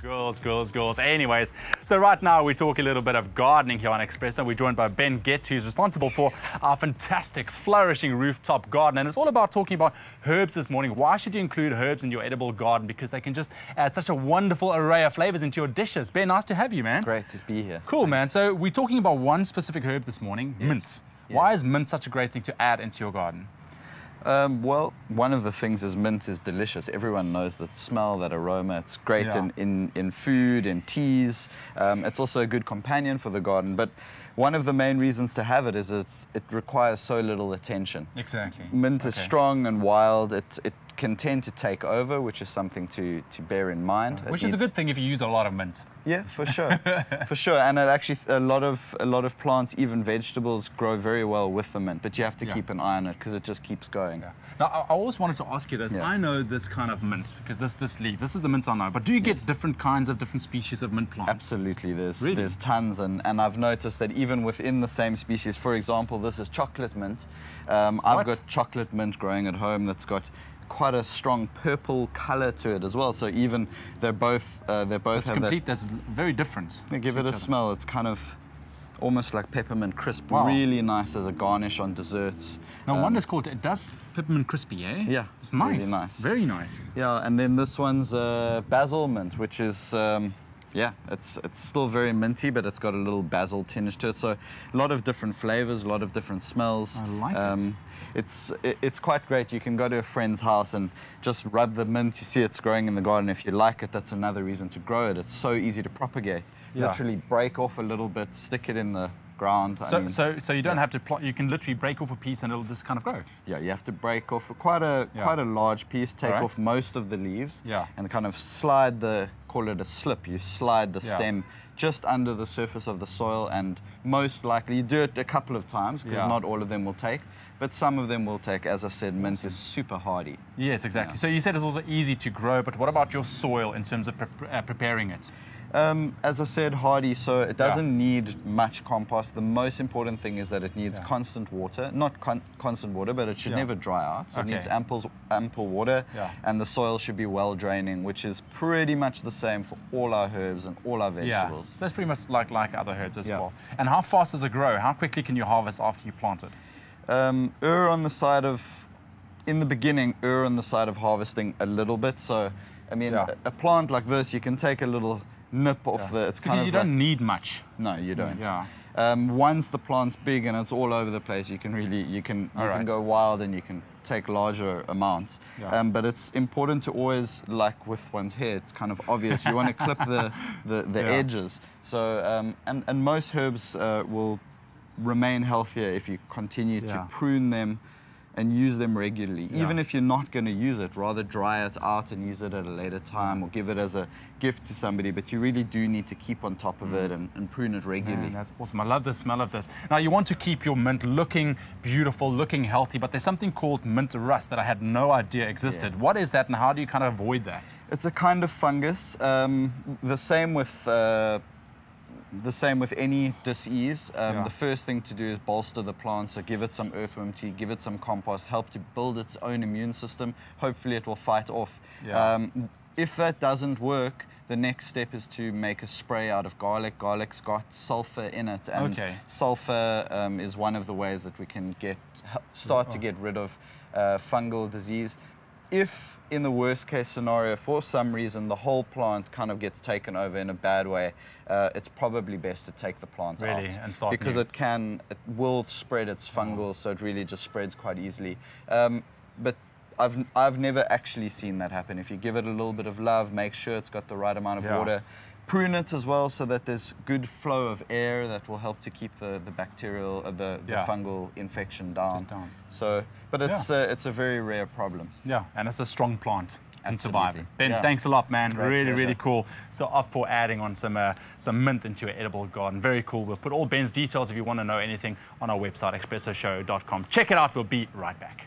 Girls, girls, girls. Anyways, so right now we talk a little bit of gardening here on Expresso. We're joined by Ben Getz, who's responsible for our fantastic, flourishing rooftop garden. And it's all about talking about herbs this morning. Why should you include herbs in your edible garden? Because they can just add such a wonderful array of flavors into your dishes. Ben, nice to have you, man. Great to be here. Cool, man. So we're talking about one specific herb this morning, mint. Yes. Why is mint such a great thing to add into your garden? Well, one of the things is mint is delicious. Everyone knows that smell, that aroma. It's great in food, in teas. It's also a good companion for the garden. But one of the main reasons to have it is it requires so little attention. Exactly. Mint is strong and wild. It can tend to take over, which is something to bear in mind. Which is a good thing if you use a lot of mint. Yeah, for sure, for sure. And it actually, a lot of plants, even vegetables, grow very well with the mint. But you have to keep an eye on it because it just keeps going. Yeah. Now, I always wanted to ask you this. I know this kind of mint because this leaf. This is the mint I know. But do you get different kinds of different species of mint plants? Absolutely. There's tons, and I've noticed that even within the same species. For example, this is chocolate mint. I've got chocolate mint growing at home that's got quite a strong purple color to it as well. So even they're both it's complete. That's very different. Give it a smell. It's kind of almost like peppermint crisp. Wow. Really nice as a garnish on desserts. Now one is called, it does peppermint crispy, eh? Yeah, it's nice. really nice. Very nice. Yeah, and then this one's basil mint, which is yeah, it's still very minty, but it's got a little basil tinge to it. So a lot of different flavors, a lot of different smells. I like it. It's quite great. You can go to a friend's house and just rub the mint. You see it's growing in the garden. If you like it, that's another reason to grow it. It's so easy to propagate. Yeah. Literally break off a little bit, stick it in the ground. So you don't have to plot. You can literally break off a piece and it'll just kind of grow. Yeah, you have to break off quite a large piece. Take off most of the leaves. Yeah. And kind of slide call it a slip. You slide the stem just under the surface of the soil, and most likely you do it a couple of times because not all of them will take, but some of them will take. As I said, mint is super hardy. Yes, exactly. Yeah. So you said it's also easy to grow, but what about your soil in terms of preparing it? As I said, hardy, so it doesn't need much compost. The most important thing is that it needs constant water. Not constant water, but it should never dry out. So it needs ample water, and the soil should be well draining, which is pretty much the same for all our herbs and all our vegetables. So that's pretty much like other herbs as well. And how fast does it grow? How quickly can you harvest after you plant it? Err on the side of, in the beginning, err on the side of harvesting a little bit. So, I mean, a plant like this, you can take a little nip off the. It's kind because you don't need much. No, you don't. Yeah. Once the plant's big and it's all over the place, you can go wild and you can take larger amounts. Yeah. But it's important to always, like with one's hair, it's kind of obvious. You want to clip the edges. So and most herbs will remain healthier if you continue to prune them and use them regularly. Even if you're not going to use it, rather dry it out and use it at a later time or give it as a gift to somebody. But you really do need to keep on top of it and prune it regularly. Man, that's awesome. I love the smell of this. Now, you want to keep your mint looking beautiful, looking healthy, but there's something called mint rust that I had no idea existed. Yeah. What is that, and how do you kind of avoid that? It's a kind of fungus. The same with any disease. The first thing to do is bolster the plant, so give it some earthworm tea, give it some compost, help to build its own immune system. Hopefully it will fight off. Yeah. If that doesn't work, the next step is to make a spray out of garlic. Garlic's got sulfur in it, and sulfur is one of the ways that we can start to get rid of fungal disease. If, in the worst case scenario, for some reason, the whole plant kind of gets taken over in a bad way, it's probably best to take the plant out. And start because it will spread its fungal, so it really just spreads quite easily. But I've never actually seen that happen. If you give it a little bit of love, make sure it's got the right amount of water. Prune it as well so that there's good flow of air that will help to keep the bacterial, the fungal infection down. So, but it's a very rare problem. Yeah, and it's a strong plant and surviving. Ben, thanks a lot, man. Really cool. So up for adding on some mint into your edible garden. Very cool. We'll put all Ben's details if you want to know anything on our website, expressoshow.com. Check it out. We'll be right back.